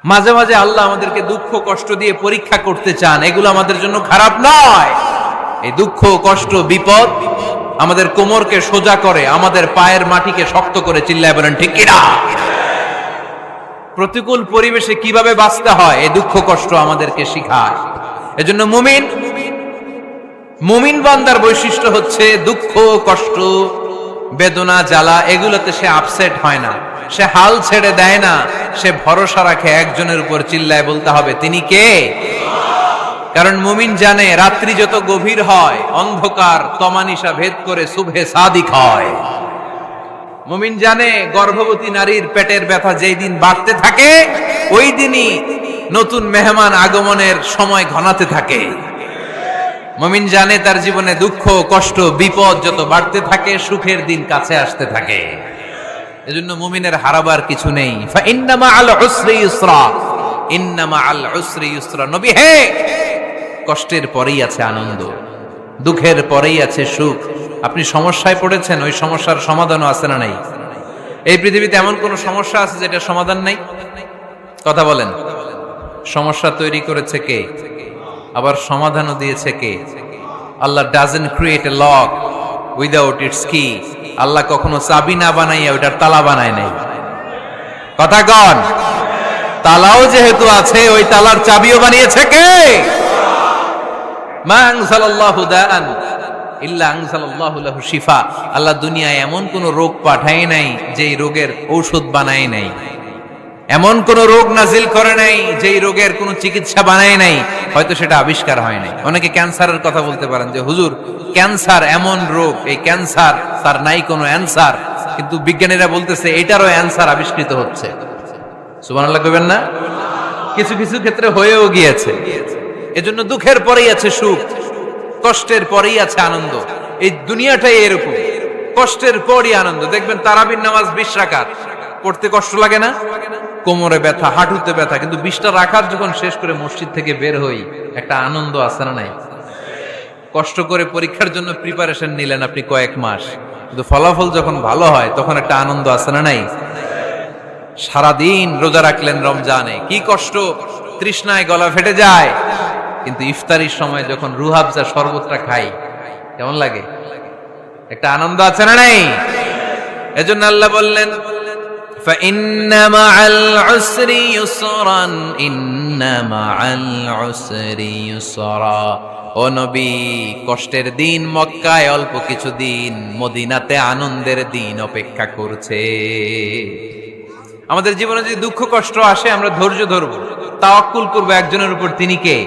মাঝে মাঝে আল্লাহ আমাদেরকে দুঃখ কষ্ট দিয়ে পরীক্ষা করতে চান, এগুলো আমাদের জন্য খারাপ নয়। এই দুঃখ কষ্ট বিপদ আমাদের কোমরকে সোজা করে, আমাদের পায়ের মাটিকে শক্ত করে। চিল্লায় বলেন ঠিক কিনা? প্রতিকূল পরিবেশে কিভাবে বাঁচতে হয় এই দুঃখ কষ্ট আমাদেরকে শিখায়। এজন্য মুমিন বান্দার বৈশিষ্ট্য হচ্ছে দুঃখ কষ্ট বেদনা জ্বালা এগুলোতে সে আপসেট হয় না, সে হাল ছেড়ে দেয় না, সে ভরসা রাখে একজনের উপর। চিল্লায় বলতে হবে তিনি কে? কারণ মুমিন জানে রাত্রি যত গভীর হয় অন্ধকার তমানিসা ভেদ করে সুবহে সাদিক হয়। মুমিন জানে গর্ভবতী নারীর পেটের ব্যথা যেই দিন বাড়তে থাকে ওই দিনই নতুন মেহমান আগমনের সময় ঘনাতে থাকে। মুমিন জানে তার জীবনে দুঃখ কষ্ট বিপদ যত বাড়তে থাকে সুখের দিন কাছে আসতে থাকে। এজন্য মুমিনের হারাবার কিছু নেই। ইন্না মাআল উসরি ইউসরা, ইন্না মাআল উসরি ইউসরা। নবী হে, কষ্টের পরেই আছে আনন্দ, দুঃখের পরেই আছে সুখ। আপনি সমস্যায় পড়েছেন, ওই সমস্যার সমাধানও আছে না নাই? এই পৃথিবীতে এমন কোন সমস্যা আছে যেটা সমাধান নাই? কথা বলেন। সমস্যা তৈরি করেছে কে? আবার সমাধানও দিয়েছে কে? Allah doesn't create a lock without its key. Allah কখনো চাবি না বানাইয়া ওইটার তালা বানায় নাই। কথা কন। তালাও যেহেতু আছে ওই তালার চাবিও বানিয়েছে কে? মা আনজালাল্লাহু দাআন ইল্লা আনজালাল্লাহু লাহু শিফা। আল্লাহ দুনিয়ায় এমন কোন রোগ পাঠায় নাই যেই রোগের ঔষধ বানায় নাই, এমন কোন রোগ নাজিল করে নাই যেই রোগের কোন চিকিৎসা বানায় নাই, হয়তো সেটা আবিষ্কার হয় নাই। অনেকে ক্যান্সারের কথা বলতে পারেন যে হুজুর ক্যান্সার এমন রোগ, এই ক্যান্সার তার নাই কোনো অ্যানসার, কিন্তু বিজ্ঞানীরা বলতেছে এটারও অ্যানসার আবিষ্কৃত হচ্ছে। সুবহানাল্লাহ কইবেন না? কিছু কিছু ক্ষেত্রে হয়েও গিয়েছে। এজন্য দুঃখের পরেই আছে সুখ, কষ্টের পরেই আছে আনন্দ। এই দুনিয়াটাই এরকম, কষ্টের পরই আনন্দ। দেখবেন তারাবির নামাজ 20 রাকাত পড়তে কষ্ট লাগে না? কোমরে ব্যথা, হাঁটুতে ব্যথা, কিন্তু 20টা রাকাত যখন শেষ করে মসজিদ থেকে বের হই একটা আনন্দ আছে না নাই? কষ্ট করে পরীক্ষার জন্য প্রিপারেশন নিলেন আপনি কয়েক মাস, কিন্তু ফলাফল যখন ভালো হয় তখন একটা আনন্দ আছে না নাই? সারাদিন রোজা রাখলেন রমজানে, কি কষ্ট, তৃষ্ণায় গলা ফেটে যায়, কিন্তু ইফতারির সময় যখন রুহাবজা শরবতটা খাই কেমন লাগে? একটা আনন্দ আছে না নাই? এজন্য আল্লাহ বললেন فَإِنَّ مَعَ الْعُسْرِ يُسْرًا إِنَّ مَعَ الْعُسْرِ يُسْرًا। ও নবী, কষ্টের দিন মক্কায় অল্প কিছু দিন, মদিনাতে আনন্দের দিন অপেক্ষা করছে। আমাদের জীবনে যদি দুঃখ কষ্ট আসে আমরা ধৈর্য ধরবো, তাওয়াক্কুল করবো একজনের উপর, তিনি কে?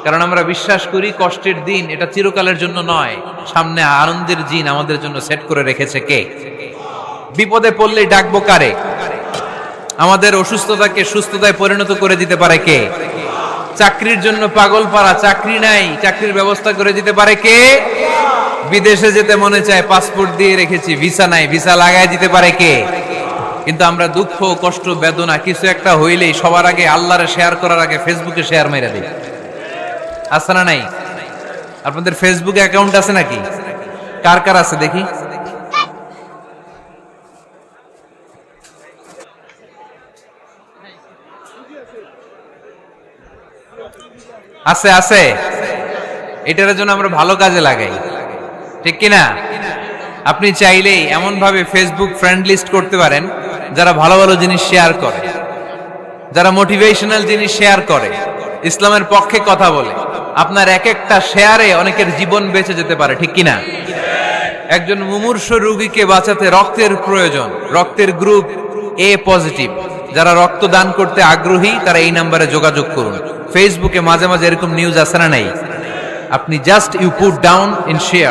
কারণ আমরা বিশ্বাস করি কষ্টের দিন এটা চিরকালের জন্য নয়, সামনে আনন্দের দিন আমাদের জন্য সেট করে রেখেছে কে? বিপদে পড়লেই ডাকবো কারে? আমাদের অসুস্থতাকে সুস্থতায় পরিণত করে দিতে পারে কে? চাকরির জন্য পাগল পারা, চাকরি নাই, চাকরির ব্যবস্থা করে দিতে পারে কে? বিদেশে যেতে মনে চায়, পাসপোর্ট দিয়ে রেখেছি, ভিসা নাই, ভিসা লাগায় দিতে পারে কে? কিন্তু আমরা দুঃখ কষ্ট বেদনা কিছু একটা হইলেই সবার আগে আল্লাহরে শেয়ার করার আগে ফেসবুকে শেয়ার মেরে দিই। আছে না নাই? আপনাদের ফেসবুকে অ্যাকাউন্ট আছে নাকি? কার কার আছে দেখি? আছে আছে। এটার জন্য আমরা ভালো কাজে লাগাই, ঠিক কিনা? আপনি চাইলেই এমন ভাবে ফেসবুক ফ্রেন্ড লিস্ট করতে পারেন যারা ভালো ভালো জিনিস শেয়ার করে, যারা মোটিভেশনাল জিনিস শেয়ার করে, ইসলামের পক্ষে কথা বলে। আপনার এক একটা শেয়ারে অনেকের জীবন বেঁচে যেতে পারে, ঠিক কিনা? একজন মুমূর্ষ রোগীকে বাঁচাতে রক্তের প্রয়োজন, রক্তের গ্রুপ এ পজিটিভ। যারা রক্ত দান করতে আগ্রহী তারা এই নাম্বারে যোগাযোগ করুন। ফেসবুকে মাঝে মাঝে এরকম নিউজ আসে না নাই? আপনি just you put down in share.